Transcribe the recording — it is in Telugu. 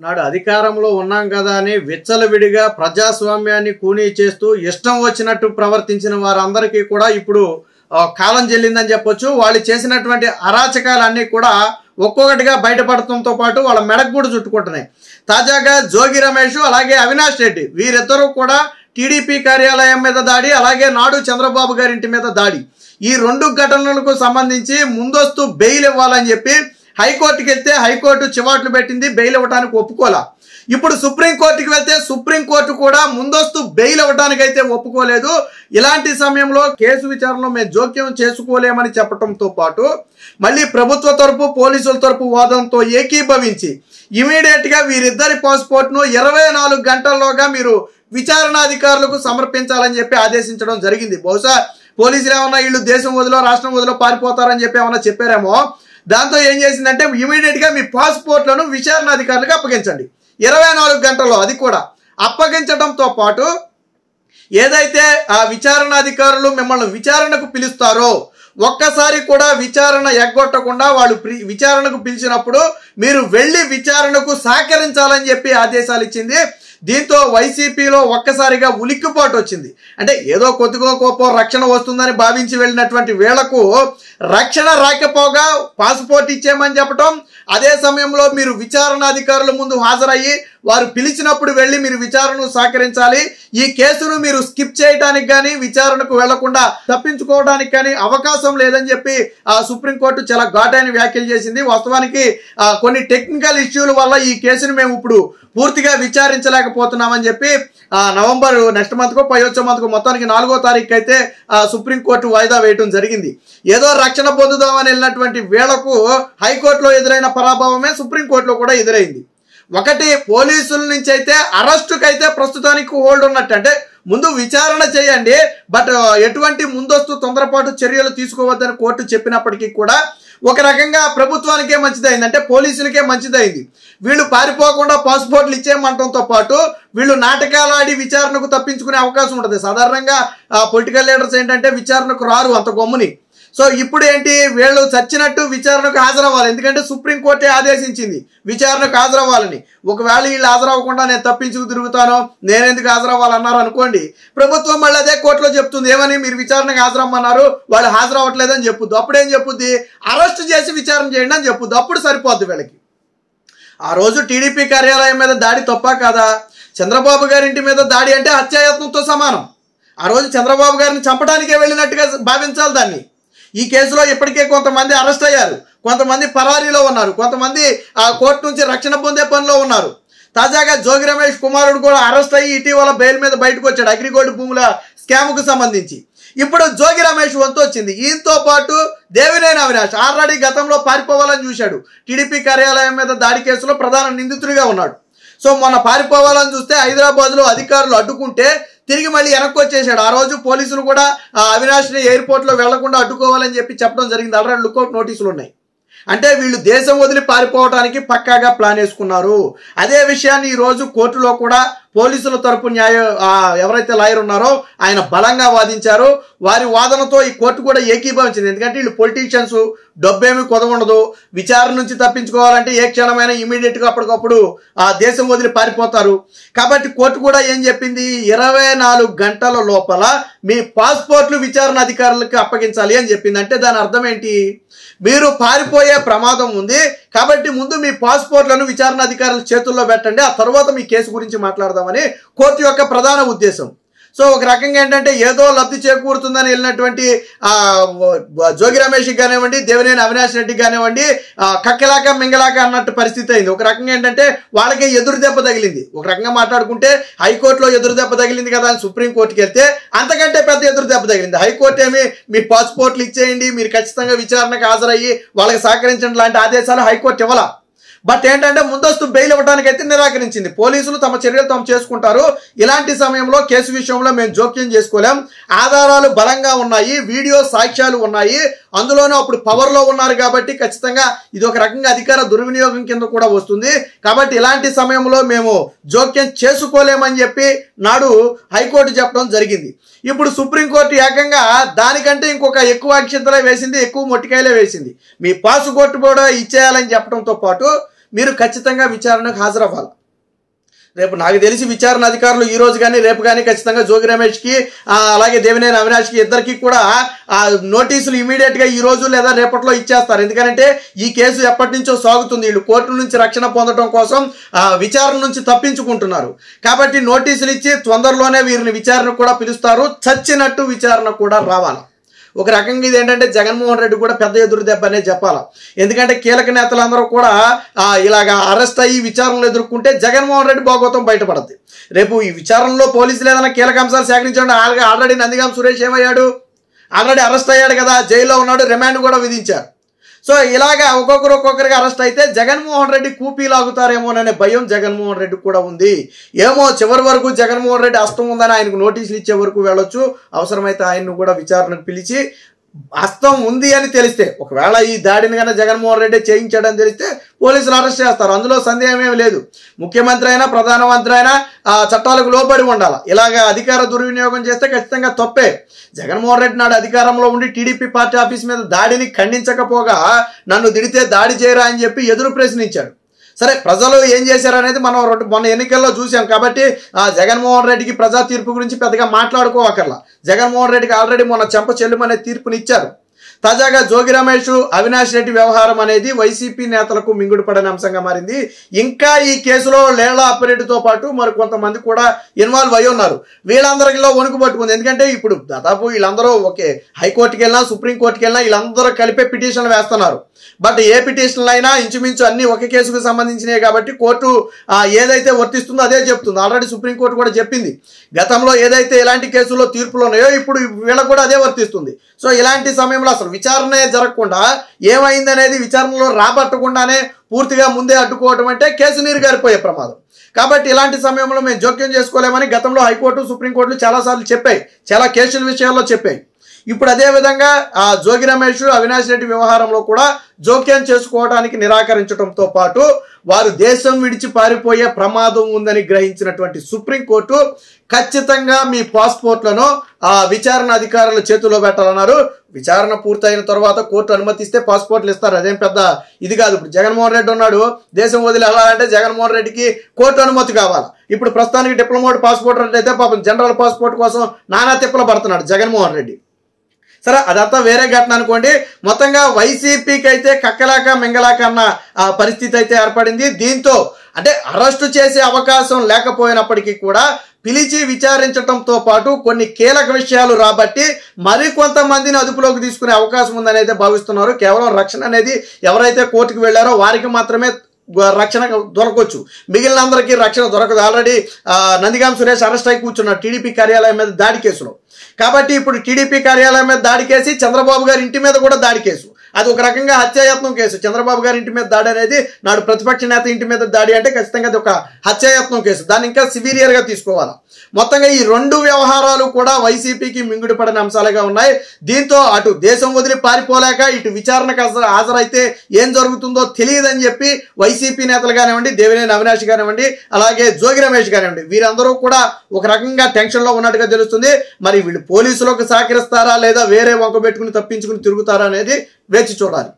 నాడు అధికారంలో ఉన్నాం కదా అని విచ్చలవిడిగా ప్రజాస్వామ్యాన్ని కూనీ చేస్తూ ఇష్టం వచ్చినట్టు ప్రవర్తించిన వారందరికీ కూడా ఇప్పుడు కాలం చెల్లిందని చెప్పొచ్చు. వాళ్ళు చేసినటువంటి అరాచకాలన్నీ కూడా ఒక్కొక్కటిగా బయటపడటంతో పాటు వాళ్ళ మెడకు కూడా చుట్టుకుంటున్నాయి. తాజాగా జోగి రమేష్ అలాగే అవినాష్ రెడ్డి వీరిద్దరూ కూడా టీడీపీ కార్యాలయం మీద దాడి, అలాగే నాడు చంద్రబాబు గారి ఇంటి మీద దాడి, ఈ రెండు ఘటనలకు సంబంధించి ముందస్తు బెయిల్ ఇవ్వాలని చెప్పి హైకోర్టుకి వెళ్తే హైకోర్టు చివాట్లు పెట్టింది, బెయిల్ ఇవ్వడానికి ఒప్పుకోలా. ఇప్పుడు సుప్రీంకోర్టుకి వెళ్తే సుప్రీంకోర్టు కూడా ముందస్తు బెయిల్ ఇవ్వడానికి అయితే ఒప్పుకోలేదు. ఇలాంటి సమయంలో కేసు విచారణలో మేము జోక్యం చేసుకోలేమని చెప్పడంతో పాటు మళ్ళీ ప్రభుత్వ తరపు పోలీసుల తరపు వాదనతో ఏకీభవించి ఇమీడియట్ గా వీరిద్దరి పాస్పోర్ట్ను 24 గంటల్లోగా మీరు విచారణాధికారులకు సమర్పించాలని చెప్పి ఆదేశించడం జరిగింది. బహుశా పోలీసులు ఏమన్నా వీళ్ళు దేశం వదిలో రాష్ట్రం వదిలో పారిపోతారని చెప్పి ఏమన్నా చెప్పారేమో. దాంతో ఏం చేసిందంటే ఇమీడియట్ గా మీ పాస్పోర్ట్లను విచారణాధికారులకు అప్పగించండి 24 గంటల్లో. అది కూడా అప్పగించడంతో పాటు ఏదైతే ఆ విచారణాధికారులు మిమ్మల్ని విచారణకు పిలుస్తారో ఒక్కసారి కూడా విచారణ ఎగ్గొట్టకుండా వాళ్ళు విచారణకు పిలిచినప్పుడు మీరు వెళ్ళి విచారణకు సహకరించాలని చెప్పి ఆదేశాలు ఇచ్చింది. దీంతో వైసీపీలో ఒక్కసారిగా ఉలిక్కిపాటు వచ్చింది. అంటే ఏదో కొద్దిగా కోపం రక్షణ వస్తుందని భావించి వెళ్ళినటువంటి వీళ్లకు రక్షణ రాకపోగా పాస్పోర్ట్ ఇచ్చేయమని చెప్పడం, అదే సమయంలో మీరు విచారణాధికారుల ముందు హాజరయ్యి వారు పిలిచినప్పుడు వెళ్ళి మీరు విచారణకు సహకరించాలి. ఈ కేసును మీరు స్కిప్ చేయడానికి కానీ విచారణకు వెళ్లకుండా తప్పించుకోవడానికి కానీ అవకాశం లేదని చెప్పి సుప్రీంకోర్టు చాలా ఘాటైన వ్యాఖ్యలు చేసింది. వాస్తవానికి కొన్ని టెక్నికల్ ఇష్యూల వల్ల ఈ కేసును మేము ఇప్పుడు పూర్తిగా విచారించలేకపోతున్నామని చెప్పి నవంబర్ నెక్స్ట్ మంత్కో వచ్చే మంత్కో మొత్తానికి 4వ తారీఖు అయితే సుప్రీంకోర్టు వాయిదా వేయడం జరిగింది. ఏదో రక్షణ పొందుదామని వెళ్ళినటువంటి వేళకు హైకోర్టులో ఎదురైన పరాభవమే సుప్రీంకోర్టులో కూడా ఎదురైంది. ఒకటి, పోలీసుల నుంచి అయితే అరెస్టుకు అయితే ప్రస్తుతానికి హోల్డ్ ఉన్నట్టు, అంటే ముందు విచారణ చేయండి, బట్ ఎటువంటి ముందస్తు తొందరపాటు చర్యలు తీసుకోవద్దని కోర్టు చెప్పినప్పటికీ కూడా ఒక రకంగా ప్రభుత్వానికే మంచిదైంది, అంటే పోలీసులకే మంచిదైంది. వీళ్ళు పారిపోకుండా పాస్పోర్ట్లు ఇచ్చేయమంటంతో పాటు వీళ్ళు నాటకాలు ఆడి విచారణకు తప్పించుకునే అవకాశం ఉంటుంది. సాధారణంగా పొలిటికల్ లీడర్స్ ఏంటంటే విచారణకు రారు అంత గమ్ముని. సో ఇప్పుడు ఏంటి, వీళ్ళు చచ్చినట్టు విచారణకు హాజరవ్వాలి, ఎందుకంటే సుప్రీంకోర్టే ఆదేశించింది విచారణకు హాజరవ్వాలని. ఒకవేళ వీళ్ళు హాజరవ్వకుండా నేను తప్పించుకు తిరుగుతాను, నేనెందుకు హాజరవ్వాలన్నారు అనుకోండి, ప్రభుత్వం మళ్ళీ అదే కోర్టులో చెప్తుంది ఏమని, మీరు విచారణకు హాజరమ్మన్నారు వాళ్ళు హాజరవ్వట్లేదని చెప్పుద్ది. అప్పుడేం చెప్పుద్ది, అరెస్ట్ చేసి విచారణ చేయండి అని చెప్పుద్ది. అప్పుడు సరిపోద్ది వీళ్ళకి. ఆ రోజు టీడీపీ కార్యాలయం మీద దాడి తప్ప కాదా? చంద్రబాబు గారి ఇంటి మీద దాడి అంటే హత్యాయత్నంతో సమానం. ఆ రోజు చంద్రబాబు గారిని చంపడానికే వెళ్ళినట్టుగా భావించాలి దాన్ని. ఈ కేసులో ఇప్పటికే కొంతమంది అరెస్ట్ అయ్యారు, కొంతమంది పరారీలో ఉన్నారు, కొంతమంది కోర్టు నుంచి రక్షణ పొందే పనిలో ఉన్నారు. తాజాగా జోగి రమేష్ కుమారుడు కూడా అరెస్ట్ అయ్యి ఇటీవల బెయిల్ మీద బయటకు వచ్చాడు అగ్రిగోల్డ్ భూముల స్కామ్కు సంబంధించి. ఇప్పుడు జోగి రమేష్ వంతు వచ్చింది. ఈయనతో పాటు దేవినేని అవినాష్ ఆల్రెడీ గతంలో పారిపోవాలని చూశాడు, టీడీపీ కార్యాలయం మీద దాడి కేసులో ప్రధాన నిందితుడిగా ఉన్నాడు. సో మొన్న పారిపోవాలని చూస్తే హైదరాబాద్లో అధికారులు అడ్డుకుంటే తిరిగి మళ్ళీ వెనక్కి వచ్చేసాడు. ఆ రోజు పోలీసులు కూడా అవినాష్ని ఎయిర్పోర్ట్లో వెళ్లకుండా అడ్డుకోవాలని చెప్పి చెప్పడం జరిగింది. ఆల్రెడీ లుకౌట్ నోటీసులు ఉన్నాయి. అంటే వీళ్ళు దేశం వదిలి పారిపోవడానికి పక్కాగా ప్లాన్ వేసుకున్నారు. అదే విషయాన్ని ఈరోజు కోర్టులో కూడా పోలీసుల తరపు ఎవరైతే లాయర్ ఉన్నారో ఆయన బలంగా వాదించారు. వారి వాదనతో ఈ కోర్టు కూడా ఏకీభవించింది. ఎందుకంటే వీళ్ళు పొలిటీషియన్స్, డబ్బేమీ కొదవఉండదు, విచారణ నుంచి తప్పించుకోవాలంటే ఏ క్షణమైనా ఇమీడియట్గా అప్పటికప్పుడు దేశం వదిలి పారిపోతారు. కాబట్టి కోర్టు కూడా ఏం చెప్పింది, 24 గంటల లోపల మీ పాస్పోర్ట్లు విచారణ అధికారులకు అప్పగించాలి అని చెప్పింది. అంటే దాని అర్థం ఏంటి, మీరు పారిపోయే ప్రమాదం ఉంది కాబట్టి ముందు మీ పాస్పోర్ట్లను విచారణ అధికారుల చేతుల్లో పెట్టండి, ఆ తర్వాత మీ కేసు గురించి మాట్లాడదామని కోర్టు యొక్క ప్రధాన ఉద్దేశం. సో ఒక రకంగా ఏంటంటే ఏదో లబ్ధి చేకూరుతుందని వెళ్ళినటువంటి జోగి రమేష్కి కానివ్వండి, దేవినేని అవినాష్ రెడ్డికి కానివ్వండి కక్కెలాక మింగలాక అన్నట్టు పరిస్థితి అయింది. ఒక రకంగా ఏంటంటే వాళ్ళకే ఎదురు దెబ్బ తగిలింది. ఒక రకంగా మాట్లాడుకుంటే హైకోర్టులో ఎదురు దెబ్బ తగిలింది కదా అని సుప్రీంకోర్టుకి వెళ్తే అంతకంటే పెద్ద ఎదురు దెబ్బ తగిలింది. హైకోర్టు ఏమి మీ పాస్పోర్ట్లు ఇచ్చేయండి, మీరు ఖచ్చితంగా విచారణకు హాజరయ్యి వాళ్ళకి సహకరించండి లాంటి ఆదేశాలు హైకోర్టు ఇవ్వాల. బట్ ఏంటంటే ముందస్తు బెయిల్ ఇవ్వడానికైతే నిరాకరించింది. పోలీసులు తమ చర్యలు తాము చేసుకుంటారు, ఇలాంటి సమయంలో కేసు విషయంలో మేము జోక్యం చేసుకోలేం, ఆధారాలు బలంగా ఉన్నాయి, వీడియో సాక్ష్యాలు ఉన్నాయి, అందులోనూ అప్పుడు పవర్లో ఉన్నారు కాబట్టి ఖచ్చితంగా ఇది ఒక రకంగా అధికార దుర్వినియోగం కింద కూడా వస్తుంది. కాబట్టి ఇలాంటి సమయంలో మేము జోక్యం చేసుకోలేమని చెప్పి నాడు హైకోర్టు చెప్పడం జరిగింది. ఇప్పుడు సుప్రీంకోర్టు ఏకంగా దానికంటే ఇంకొక ఎక్కువ అక్షంతలే వేసింది, ఎక్కువ మొట్టికాయలే వేసింది. మీ పాస్పోర్ట్ కూడా ఇచ్చేయాలని చెప్పడంతో పాటు మీరు ఖచ్చితంగా విచారణకు హాజరవ్వాలి. రేపు నాకు తెలిసి విచారణ అధికారులు ఈ రోజు కానీ రేపు కానీ ఖచ్చితంగా జోగి రమేష్కి అలాగే దేవినేని అవినాష్కి ఇద్దరికి కూడా నోటీసులు ఇమీడియట్గా ఈ రోజు లేదా రేపట్లో ఇచ్చేస్తారు. ఎందుకంటే ఈ కేసు ఎప్పటి నుంచో సాగుతుంది. వీళ్ళు కోర్టు నుంచి రక్షణ పొందడం కోసం విచారణ నుంచి తప్పించుకుంటున్నారు. కాబట్టి నోటీసులు ఇచ్చి తొందరలోనే వీరిని విచారణ కూడా పిలుస్తారు. చచ్చినట్టు విచారణ కూడా రావాలి. ఒక రకంగా ఇది ఏంటంటే జగన్మోహన్ రెడ్డి కూడా పెద్ద ఎదురు దెబ్బ అనే చెప్పాలి. ఎందుకంటే కీలక నేతలందరూ కూడా ఇలాగా అరెస్ట్ అయ్యి విచారణలు ఎదుర్కొంటే జగన్మోహన్ రెడ్డి భాగవతం బయటపడుతుంది. రేపు ఈ విచారణలో పోలీసులు ఏదైనా కీలక అంశాలు సేకరించండి. ఆల్రెడీ నందిగాం సురేష్ ఏమయ్యాడు, ఆల్రెడీ అరెస్ట్ అయ్యాడు కదా, జైల్లో ఉన్నాడు, రిమాండ్ కూడా విధించారు. సో ఇలాగా ఒక్కొక్కరికి అరెస్ట్ అయితే జగన్మోహన్ రెడ్డి కూపీ లాగుతారేమోననే భయం జగన్మోహన్ రెడ్డి కూడా ఉంది. ఏమో చివరి వరకు జగన్మోహన్ రెడ్డి హస్తం ఉందని ఆయనకు నోటీసులు ఇచ్చే వరకు వెళ్ళొచ్చు. అవసరమైతే ఆయన్ను కూడా విచారణకు పిలిచి హస్తం ఉంది అని తెలిస్తే, ఒకవేళ ఈ దాడిని కన్నా జగన్మోహన్ రెడ్డి చేయించాడని తెలిస్తే పోలీసులు అరెస్ట్ చేస్తారు. అందులో సందేహం ఏమి లేదు. ముఖ్యమంత్రి అయినా ప్రధానమంత్రి అయినా చట్టాలకు లోబడి ఉండాలి. ఇలాగ అధికార దుర్వినియోగం చేస్తే ఖచ్చితంగా తప్పే. జగన్మోహన్ రెడ్డి నాడు అధికారంలో ఉండి టీడీపీ పార్టీ ఆఫీస్ మీద దాడిని ఖండించకపోగా నన్ను దిడితే దాడి చేయరా అని చెప్పి ఎదురు ప్రశ్నించాడు. సరే, ప్రజలు ఏం చేశారనేది మనం మొన్న ఎన్నికల్లో చూసాం. కాబట్టి జగన్మోహన్ రెడ్డికి ప్రజా తీర్పు గురించి పెద్దగా మాట్లాడుకోవక్కర్లా. జగన్మోహన్ రెడ్డికి ఆల్రెడీ మొన్న చెంప చెల్లుమనే తీర్పునిచ్చారు. తాజాగా జోగి రమేష్ అవినాష్ రెడ్డి వ్యవహారం అనేది వైసీపీ నేతలకు మింగుడు పడని అంశంగా మారింది. ఇంకా ఈ కేసులో లేళ్ల అప్పిరెడ్డితో పాటు మరి కొంతమంది కూడా ఇన్వాల్వ్ అయి ఉన్నారు. వీళ్ళందరిలో వణుకు పట్టుకుంది. ఎందుకంటే ఇప్పుడు దాదాపు వీళ్ళందరూ ఒకే హైకోర్టుకి వెళ్ళినా సుప్రీంకోర్టుకి వెళ్ళినా వీళ్ళందరూ కలిపే పిటిషన్లు వేస్తున్నారు. బట్ ఏ పిటిషన్లు అయినా ఇంచుమించు అన్ని ఒక కేసుకు సంబంధించినవి కాబట్టి కోర్టు ఏదైతే వర్తిస్తుందో అదే చెప్తుంది. ఆల్రెడీ సుప్రీంకోర్టు కూడా చెప్పింది. గతంలో ఏదైతే ఇలాంటి కేసుల్లో తీర్పులు ఉన్నాయో ఇప్పుడు వీళ్ళకు కూడా అదే వర్తిస్తుంది. సో ఇలాంటి సమయంలో అసలు విచారణే జరగకుండా ఏమైంది అనేది విచారణలో రాబట్టకుండానే పూర్తిగా ముందే అడ్డుకోవడం అంటే కేసు నీరు గారిపోయే ప్రమాదం. కాబట్టి ఇలాంటి సమయంలో మేము జోక్యం చేసుకోలేమని గతంలో హైకోర్టు సుప్రీంకోర్టులు చాలాసార్లు చెప్పాయి, చాలా కేసుల విషయాల్లో చెప్పాయి. ఇప్పుడు అదేవిధంగా జోగి రమేష్ అవినాష్ రెడ్డి వ్యవహారంలో కూడా జోక్యం చేసుకోవడానికి నిరాకరించడంతో పాటు వారు దేశం విడిచి పారిపోయే ప్రమాదం ఉందని గ్రహించినటువంటి సుప్రీంకోర్టు ఖచ్చితంగా మీ పాస్పోర్ట్లను విచారణ అధికారుల చేతిలో పెట్టాలన్నారు. విచారణ పూర్తయిన తర్వాత కోర్టు అనుమతిస్తే పాస్పోర్ట్లు ఇస్తారు. అదేం పెద్ద ఇది కాదు. ఇప్పుడు జగన్మోహన్ రెడ్డి ఉన్నాడు, దేశం వదిలి వెళ్ళాలంటే జగన్మోహన్ రెడ్డికి కోర్టు అనుమతి కావాలి. ఇప్పుడు ప్రస్తుతానికి డిప్లొమాట్ పాస్పోర్ట్ అయితే పాపం జనరల్ పాస్పోర్ట్ కోసం నానా తిప్పలు పడుతున్నాడు జగన్మోహన్ రెడ్డి. సరే, అదంతా వేరే ఘటన అనుకోండి. మొత్తంగా వైసీపీకి అయితే కక్కలాక మింగలాక అన్న పరిస్థితి అయితే ఏర్పడింది. దీంతో అంటే అరెస్టు చేసే అవకాశం లేకపోయినప్పటికీ కూడా పిలిచి విచారించడంతో పాటు కొన్ని కీలక విషయాలు రాబట్టి మరికొంతమందిని అదుపులోకి తీసుకునే అవకాశం ఉందని అయితే భావిస్తున్నారు. కేవలం రక్షణ అనేది ఎవరైతే కోర్టుకు వెళ్లారో వారికి మాత్రమే రక్షణ దొరకవచ్చు, మిగిలిన అందరికీ రక్షణ దొరకదు. ఆల్రెడీ నందిగాం సురేష్ అరెస్ట్ అయి కూర్చున్నారు టీడీపీ కార్యాలయం మీద దాడి కేసులో. కాబట్టి ఇప్పుడు టీడీపీ కార్యాలయం మీద దాడి కేసు, చంద్రబాబు గారి ఇంటి మీద కూడా దాడి కేసు. అది ఒక రకంగా హత్యాయత్నం కేసు. చంద్రబాబు గారి ఇంటి మీద దాడి అనేది నాడు ప్రతిపక్ష నేత ఇంటి మీద దాడి అంటే ఖచ్చితంగా అది ఒక హత్యాయత్నం కేసు. దాన్ని ఇంకా సివియర్గా తీసుకోవాలి. మొత్తంగా ఈ రెండు వ్యవహారాలు కూడా వైసీపీకి మింగుడు పడిన అంశాలుగా ఉన్నాయి. దీంతో అటు దేశం వదిలి పారిపోలేక ఇటు విచారణకు హాజరైతే ఏం జరుగుతుందో తెలియదని చెప్పి వైసీపీ నేతలు కానివ్వండి, దేవినేని అవినాష్ కానివ్వండి, అలాగే జోగి రమేష్ కానివ్వండి, వీరందరూ కూడా ఒక రకంగా టెన్షన్లో ఉన్నట్టుగా తెలుస్తుంది. మరి వీళ్ళు పోలీసులకు సహకరిస్తారా లేదా వేరే వంక పెట్టుకుని తప్పించుకుని తిరుగుతారా అనేది వేచి చూడాలి.